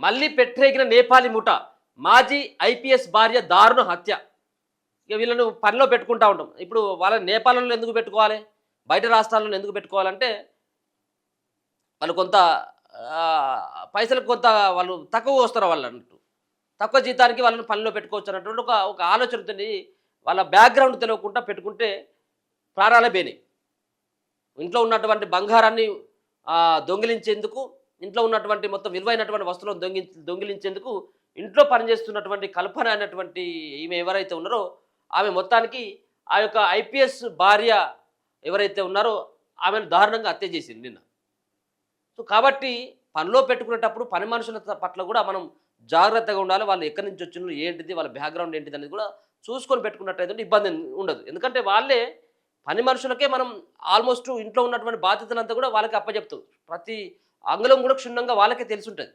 మళ్ళీ పెట్టరేగిన నేపాలీ ముఠ మాజీ ఐపీఎస్ భార్య దారుణ హత్య. ఇక వీళ్ళను పనిలో పెట్టుకుంటా ఉంటాం. ఇప్పుడు వాళ్ళ నేపాల్లో ఎందుకు పెట్టుకోవాలి, బయట రాష్ట్రాల్లో ఎందుకు పెట్టుకోవాలంటే వాళ్ళు కొంత పైసలకు కొంత వాళ్ళు తక్కువ వస్తారు వాళ్ళు అన్నట్టు, తక్కువ జీతానికి వాళ్ళని పనిలో పెట్టుకోవచ్చు అన్నటువంటి ఒక ఒక ఆలోచనతో వాళ్ళ బ్యాక్గ్రౌండ్ తెలియకుండా పెట్టుకుంటే ప్రాణాలే బేనే. ఇంట్లో ఉన్నటువంటి బంగారాన్ని దొంగిలించేందుకు, ఇంట్లో ఉన్నటువంటి మొత్తం విలువైనటువంటి వస్తువులను దొంగిలించేందుకు ఇంట్లో పనిచేస్తున్నటువంటి కల్పన అనేటువంటి ఈమె ఎవరైతే ఉన్నారో ఆమె మొత్తానికి ఆ యొక్క ఐపీఎస్ భార్య ఎవరైతే ఉన్నారో ఆమెను దారుణంగా హత్య చేసింది నిన్న. సో కాబట్టి పనిలో పెట్టుకునేటప్పుడు పని మనుషుల పట్ల కూడా మనం జాగ్రత్తగా ఉండాలి. వాళ్ళు ఎక్కడి నుంచి వచ్చినారు, ఏంటిది, వాళ్ళ బ్యాక్గ్రౌండ్ ఏంటిది అనేది కూడా చూసుకొని పెట్టుకున్నట్టయితే ఇబ్బంది ఉండదు. ఎందుకంటే వాళ్ళే పని మనుషులకే మనం ఆల్మోస్ట్ ఇంట్లో ఉన్నటువంటి బాధ్యతలంతా కూడా వాళ్ళకి అప్పచెప్తాం. ప్రతి అంగుళం కూడా క్షుణ్ణంగా వాళ్ళకే తెలిసి ఉంటుంది.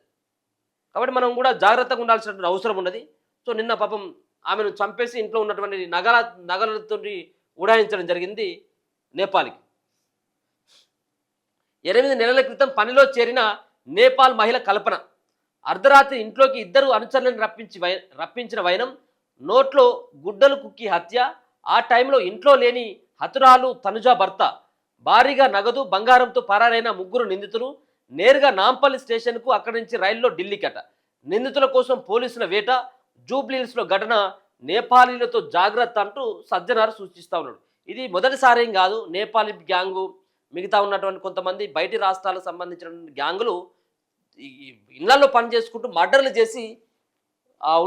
కాబట్టి మనం కూడా జాగ్రత్తగా ఉండాల్సినటువంటి అవసరం ఉన్నది. సో నిన్న పాపం ఆమెను చంపేసి ఇంట్లో ఉన్నటువంటి నగలతో ఉడాయించడం జరిగింది నేపాల్కి. 8 నెలల క్రితం పనిలో చేరిన నేపాల్ మహిళ కల్పన అర్ధరాత్రి ఇంట్లోకి ఇద్దరు అనుచరులను రప్పించిన వైనం, నోట్లో గుడ్డలు కుక్కి హత్య. ఆ టైంలో ఇంట్లో లేని హతురాలు తనుజ భర్త. భారీగా నగదు బంగారంతో పరారైన 3 నిందితులు నేరుగా నాంపల్లి స్టేషన్కు, అక్కడి నుంచి రైల్లో ఢిల్లీకట. నిందితుల కోసం పోలీసుల వేట. జూబ్లీహిల్స్లో ఘటన. నేపాలీలతో జాగ్రత్త అంటూ సజ్జనార్ సూచిస్తూ ఉన్నాడు. ఇది మొదటిసారేం కాదు. నేపాలీ గ్యాంగు, మిగతా ఉన్నటువంటి కొంతమంది బయటి రాష్ట్రాలకు సంబంధించినటువంటి గ్యాంగులు ఇళ్లలో పని చేసుకుంటూ మర్డర్లు చేసి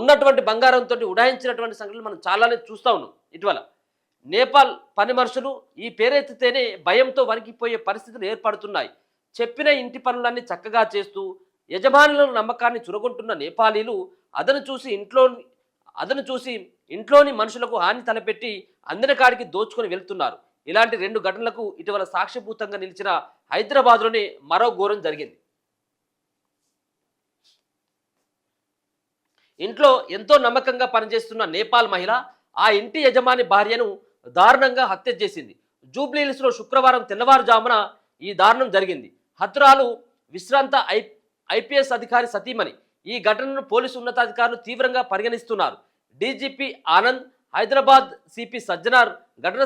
ఉన్నటువంటి బంగారంతో ఉడాయించినటువంటి సంఘటనలు మనం చాలానే చూస్తూ ఉన్నాం ఇటీవల. నేపాల్ పని మనుషులు ఈ పేరెత్తితేనే భయంతో వణికిపోయే పరిస్థితులు ఏర్పడుతున్నాయి. చెప్పిన ఇంటి పనులన్నీ చక్కగా చేస్తూ యజమానుల నమ్మకాన్ని చురగొంటున్న నేపాలీలు అదను చూసి ఇంట్లోని మనుషులకు హాని తలపెట్టి అందిన కాడికి దోచుకొని వెళ్తున్నారు. ఇలాంటి 2 ఘటనలకు ఇటీవల సాక్ష్యభూతంగా నిలిచిన హైదరాబాద్లోనే మరో ఘోరం జరిగింది. ఇంట్లో ఎంతో నమ్మకంగా పనిచేస్తున్న నేపాల్ మహిళ ఆ ఇంటి యజమాని భార్యను దారుణంగా హత్య చేసింది. జూబ్లీహిల్స్లో శుక్రవారం తెల్లవారుజామున ఈ దారుణం జరిగింది. హతురాలు విశ్రాంత ఐపీఎస్ అధికారి సతీమణి. ఈ ఘటనను పోలీసు ఉన్నతాధికారులు తీవ్రంగా పరిగణిస్తున్నారు. డీజీపీ ఆనంద్, హైదరాబాద్ సిపి సజ్జనార్ ఘటన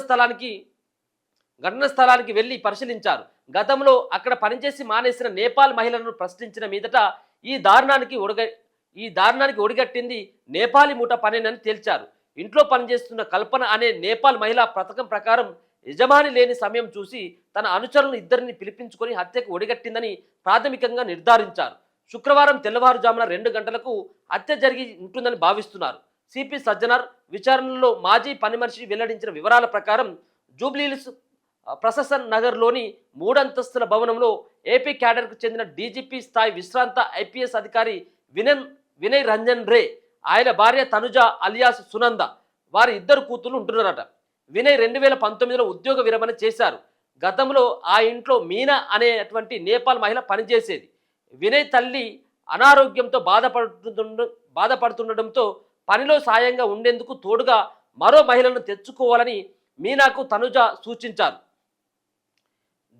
స్థలానికి వెళ్లి పరిశీలించారు. గతంలో అక్కడ పనిచేసి మానేసిన నేపాల్ మహిళలను ప్రశ్నించిన మీదట ఈ దారుణానికి ఒడిగట్టింది నేపాలీ మూట పనేనని తేల్చారు. ఇంట్లో పనిచేస్తున్న కల్పన అనే నేపాల్ మహిళ పథకం ప్రకారం యజమాని లేని సమయం చూసి తన అనుచరులను ఇద్దరిని పిలిపించుకొని హత్యకు ఒడిగట్టిందని ప్రాథమికంగా నిర్ధారించారు. శుక్రవారం తెల్లవారుజామున 2 గంటలకు హత్య జరిగి ఉంటుందని భావిస్తున్నారు. సిపి సజ్జనార్ విచారణలో మాజీ పని మనిషి వెల్లడించిన వివరాల ప్రకారం జూబ్లీహిల్స్ ప్రశాసన్ నగర్లోని 3 అంతస్తుల భవనంలో ఏపీ క్యాడర్కు చెందిన డీజీపీ స్థాయి విశ్రాంత ఐపీఎస్ అధికారి వినయ్ రంజన్ రే, ఆయన భార్య తనుజ అలియాస్ సునంద, వారి 2 కూతుర్లు ఉంటున్నారట. వినయ్ 2019లో ఉద్యోగ విరమణ చేశారు. గతంలో ఆ ఇంట్లో మీనా అనేటువంటి నేపాల్ మహిళ పనిచేసేది. వినయ్ తల్లి అనారోగ్యంతో బాధపడుతుండటంతో పనిలో సాయంగా ఉండేందుకు తోడుగా మరో మహిళను తెచ్చుకోవాలని మీనాకు తనుజ సూచించారు.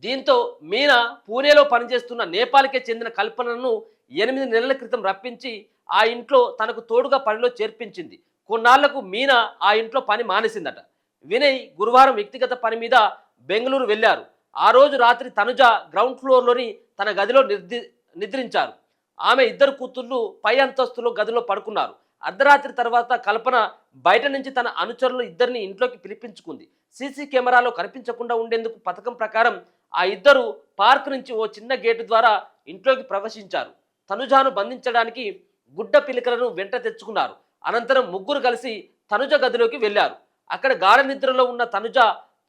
దీంతో మీనా పూణేలో పనిచేస్తున్న నేపాల్కే చెందిన కల్పనను 8 నెలల క్రితం రప్పించి ఆ ఇంట్లో తనకు తోడుగా పనిలో చేర్పించింది. కొన్నాళ్లకు మీనా ఆ ఇంట్లో పని మానేసిందట. వినయ్ గురువారం వ్యక్తిగత పని మీద బెంగళూరు వెళ్లారు. ఆ రోజు రాత్రి తనుజ గ్రౌండ్ ఫ్లోర్లోని తన గదిలో నిద్రించారు. ఆమె 2 కూతుళ్లు పై అంతస్తులో గదిలో పడుకున్నారు. అర్ధరాత్రి తర్వాత కల్పన బయట నుంచి తన అనుచరులు 2ని ఇంట్లోకి పిలిపించుకుంది. సీసీ కెమెరాలో కనిపించకుండా ఉండేందుకు పథకం ప్రకారం ఆ 2 పార్క్ నుంచి ఓ చిన్న గేటు ద్వారా ఇంట్లోకి ప్రవేశించారు. తనుజాను బంధించడానికి గుడ్డ పిలికలను వెంట తెచ్చుకున్నారు. అనంతరం 3 కలిసి తనుజ గదిలోకి వెళ్లారు. అక్కడ గాఢ నిద్రలో ఉన్న తనుజ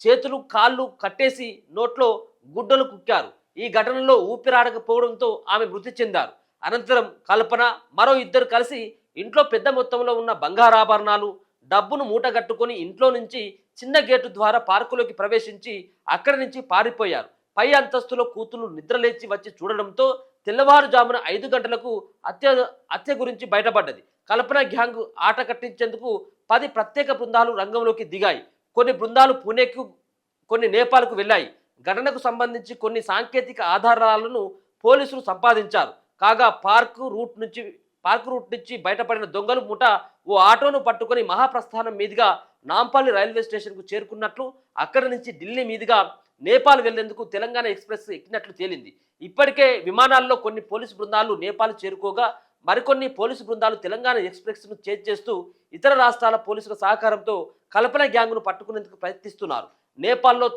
చేతులు కాళ్ళు కట్టేసి నోట్లో గుడ్డలు కుక్కారు. ఈ ఘటనలో ఊపిరాడకపోవడంతో ఆమె మృతి చెందారు. అనంతరం కల్పన మరో 2 కలిసి ఇంట్లో పెద్ద మొత్తంలో ఉన్న బంగారాభరణాలు, డబ్బును మూటగట్టుకొని ఇంట్లో నుంచి చిన్న గేటు ద్వారా పార్కులోకి ప్రవేశించి అక్కడి నుంచి పారిపోయారు. పై అంతస్తులో కూతురు నిద్రలేచి వచ్చి చూడడంతో తెల్లవారుజామున 5 గంటలకు హత్య గురించి బయటపడ్డది. కల్పన గ్యాంగ్ ఆట కట్టించేందుకు 10 ప్రత్యేక బృందాలు రంగంలోకి దిగాయి. కొన్ని బృందాలు పుణేకు, కొన్ని నేపాల్కు వెళ్ళాయి. ఘటనకు సంబంధించి కొన్ని సాంకేతిక ఆధారాలను పోలీసులు సంపాదించారు. కాగా పార్కు రూట్ నుంచి పార్క్ రూట్ నుంచి బయటపడిన దొంగలు ముఠ ఓ ఆటోను పట్టుకొని మహాప్రస్థానం మీదుగా నాంపల్లి రైల్వే స్టేషన్కు చేరుకున్నట్లు, అక్కడి నుంచి ఢిల్లీ మీదుగా నేపాల్ వెళ్లేందుకు తెలంగాణ ఎక్స్ప్రెస్ ఎక్కినట్లు తేలింది. ఇప్పటికే విమానాల్లో కొన్ని పోలీసు బృందాలు నేపాల్ చేరుకోగా మరికొన్ని పోలీసు బృందాలు తెలంగాణ ఎక్స్ప్రెస్ను చేజ్ చేస్తూ ఇతర రాష్ట్రాల పోలీసుల సహకారంతో కల్పన గ్యాంగ్ను పట్టుకునేందుకు ప్రయత్నిస్తున్నారు. నేపాల్లో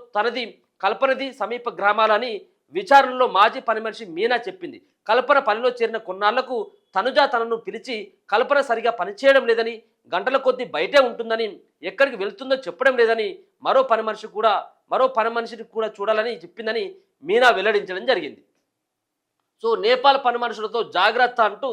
కల్పనది సమీప గ్రామాలని విచారణలో మాజీ పని మనిషి మీనా చెప్పింది. కల్పన పనిలో చేరిన కొన్నాళ్లకు తనుజ తనను పిలిచి కల్పన సరిగా పనిచేయడం లేదని, గంటల కొద్దీ బయటే ఉంటుందని, ఎక్కడికి వెళ్తుందో చెప్పడం లేదని, మరో పని మనిషిని కూడా చూడాలని చెప్పిందని మీనా వెల్లడించడం జరిగింది. సో నేపాల్ పని మనుషులతో జాగ్రత్త అంటూ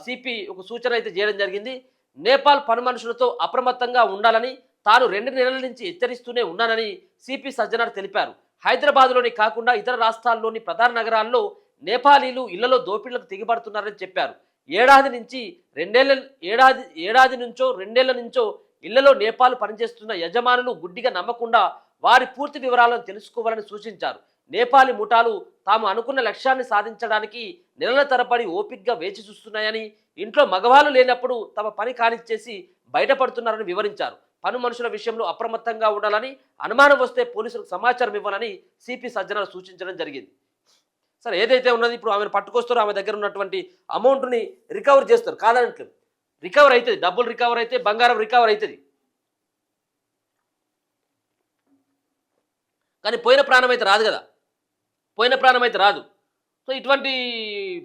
సిపి ఒక సూచన అయితే చేయడం జరిగింది. నేపాల్ పని మనుషులతో అప్రమత్తంగా ఉండాలని తాను 2 నెలల నుంచి హెచ్చరిస్తూనే ఉన్నానని సిపి సజ్జనార్ తెలిపారు. హైదరాబాద్లోని కాకుండా ఇతర రాష్ట్రాల్లోని ప్రధాన నగరాల్లో నేపాలీలు ఇళ్లలో దోపిడీలకు తెగిపడుతున్నారని చెప్పారు. ఏడాది నుంచో 2 ఏళ్ల నుంచో ఇళ్లలో నేపాల్ పనిచేస్తున్న యజమానులు గుడ్డిగా నమ్మకుండా వారి పూర్తి వివరాలను తెలుసుకోవాలని సూచించారు. నేపాలీ ముఠాలు తాము అనుకున్న లక్ష్యాన్ని సాధించడానికి నెలల తరబడి ఓపికగా వేచి చూస్తున్నాయని, ఇంట్లో మగవాళ్ళు లేనప్పుడు తమ పని కానిచ్చేసి బయటపడుతున్నారని వివరించారు. పని మనుషుల విషయంలో అప్రమత్తంగా ఉండాలని, అనుమానం వస్తే పోలీసులకు సమాచారం ఇవ్వాలని సిపి సజ్జనార్ సూచించడం జరిగింది. సరే, ఏదైతే ఉన్నది ఇప్పుడు ఆమెను పట్టుకొస్తారో ఆమె దగ్గర ఉన్నటువంటి అమౌంట్ని రికవర్ చేస్తారు. కాదనట్లేదు, రికవర్ అవుతుంది, డబ్బులు రికవర్ అయితే, బంగారం రికవర్ అవుతుంది. కానీ పోయిన ప్రాణం అయితే రాదు కదా, పోయిన ప్రాణం అయితే రాదు. సో ఇటువంటి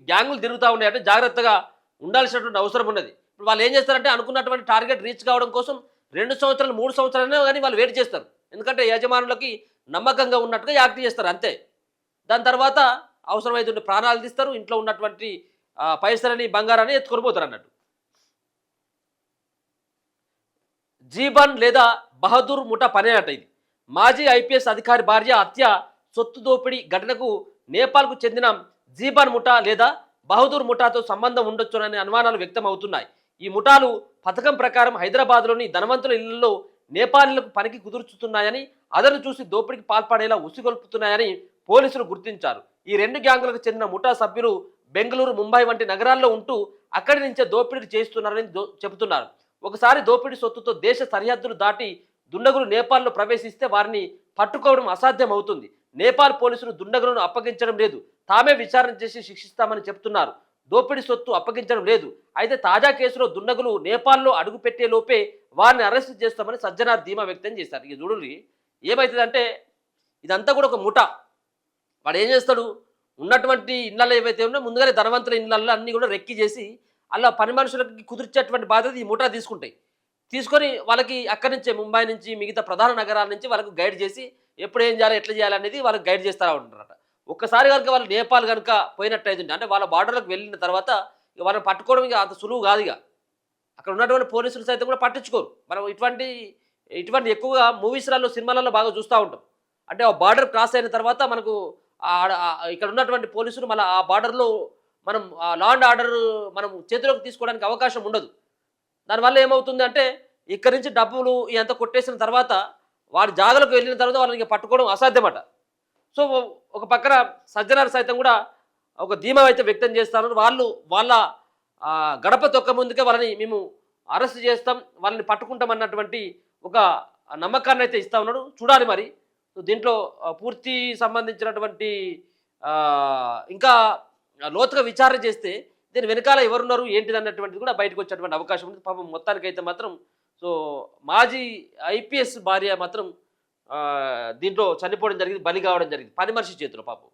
గ్యాంగులు తిరుగుతూ ఉన్నాయంటే జాగ్రత్తగా ఉండాల్సినటువంటి అవసరం ఉన్నది. ఇప్పుడు వాళ్ళు ఏం చేస్తారంటే అనుకున్నటువంటి టార్గెట్ రీచ్ కావడం కోసం 2 సంవత్సరాలు 3 సంవత్సరాలనే కానీ వాళ్ళు వెయిట్ చేస్తారు. ఎందుకంటే యజమానులకి నమ్మకంగా ఉన్నట్టుగా యాక్ట్ చేస్తారు అంతే. దాని తర్వాత అవసరమైతే ప్రాణాలు తీస్తారు, ఇంట్లో ఉన్నటువంటి పైసలని బంగారాన్ని ఎత్తుకొని పోతారు అన్నట్టు. జీబన్ లేదా బహదూర్ ముఠా పనే అట ఇది. మాజీ ఐపీఎస్ అధికారి భార్య హత్య, సొత్తు దోపిడీ ఘటనకు నేపాల్కు చెందిన జీబన్ ముఠా లేదా బహదూర్ ముఠాతో సంబంధం ఉండొచ్చుననే అనుమానాలు వ్యక్తం అవుతున్నాయి. ఈ ముఠాలు పథకం ప్రకారం హైదరాబాద్లోని ధనవంతుల ఇళ్లలో నేపాలీలకు పనికి కుదుర్చుతున్నాయని, అదను చూసి దోపిడీకి పాల్పడేలా ఉసిగొల్పుతున్నాయని పోలీసులు గుర్తించారు. ఈ 2 గ్యాంగులకు చెందిన ముఠా సభ్యులు బెంగళూరు, ముంబై వంటి నగరాల్లో ఉంటూ అక్కడి నుంచే దోపిడీ చేస్తున్నారని చెబుతున్నారు. ఒకసారి దోపిడీ సొత్తుతో దేశ సరిహద్దులు దాటి దుండగులు నేపాల్లో ప్రవేశిస్తే వారిని పట్టుకోవడం అసాధ్యం అవుతుంది. నేపాల్ పోలీసులు దుండగులను అప్పగించడం లేదు, తామే విచారణ చేసి శిక్షిస్తామని చెబుతున్నారు. దోపిడీ సొత్తు అప్పగించడం లేదు. అయితే తాజా కేసులో దుండగులు నేపాల్లో అడుగు పెట్టే లోపే వారిని అరెస్ట్ చేస్తామని సజ్జనార్ ధీమా వ్యక్తం చేశారు. ఇక చూడండి ఏమవుతుందంటే ఇదంతా కూడా ఒక ముఠా. వాడు ఏం చేస్తాడు, ఉన్నటువంటి ఇళ్ళల్లో ఏవైతే ఉన్నాయో ముందుగానే ధనవంతుల ఇళ్ళల్లో అన్నీ కూడా రెక్కి చేసి అలా పని మనుషులకి కుదిర్చేటువంటి బాధ్యత ఈ ముఠా తీసుకొని వాళ్ళకి అక్కడి నుంచే ముంబై నుంచి మిగతా ప్రధాన నగరాల నుంచి వాళ్ళకు గైడ్ చేసి ఎప్పుడు ఏం చేయాలి, ఎట్లా చేయాలి అనేది వాళ్ళకి గైడ్ చేస్తూ ఉంటారట. ఒక్కసారి కనుక వాళ్ళు నేపాల్ కనుక పోయినట్టయితుంటే అంటే వాళ్ళ బార్డర్లకు వెళ్ళిన తర్వాత ఇక వాళ్ళని పట్టుకోవడం ఇక అంత సులువు కాదు. ఇక అక్కడ ఉన్నటువంటి పోలీసులు సైతం కూడా పట్టించుకోరు. మనం ఇటువంటి ఎక్కువగా మూవీస్లలో, సినిమాలలో బాగా చూస్తూ ఉంటాం. అంటే ఆ బార్డర్ క్రాస్ అయిన తర్వాత మనకు ఇక్కడ ఉన్నటువంటి పోలీసులు మళ్ళీ ఆ బార్డర్లో మనం లా అండ్ ఆర్డర్ మనం చేతిలోకి తీసుకోవడానికి అవకాశం ఉండదు. దానివల్ల ఏమవుతుంది అంటే ఇక్కడి నుంచి డబ్బులు ఎంత కొట్టేసిన తర్వాత వాడి జాగలకు వెళ్ళిన తర్వాత వాళ్ళని పట్టుకోవడం అసాధ్యమట. సో ఒక పక్కన సజ్జనార్ సైతం కూడా ఒక ధీమా అయితే వ్యక్తం చేస్తారు. వాళ్ళ గడప తొక్క ముందుకే వాళ్ళని మేము అరెస్ట్ చేస్తాం, వాళ్ళని పట్టుకుంటాం అన్నటువంటి ఒక నమ్మకాన్ని అయితే ఇస్తా ఉన్నాడు. చూడాలి మరి దీంట్లో పూర్తి సంబంధించినటువంటి ఇంకా లోతుగా విచారణ చేస్తే దీని వెనకాల ఎవరున్నారు ఏంటిది అన్నటువంటిది కూడా బయటకు వచ్చేటువంటి అవకాశం ఉంది. పాపం మొత్తానికైతే మాత్రం సో మాజీ ఐపీఎస్ భార్య మాత్రం దీంట్లో చనిపోవడం జరిగింది, బలి కావడం జరిగింది పని మనిషి చేతిలో పాపం.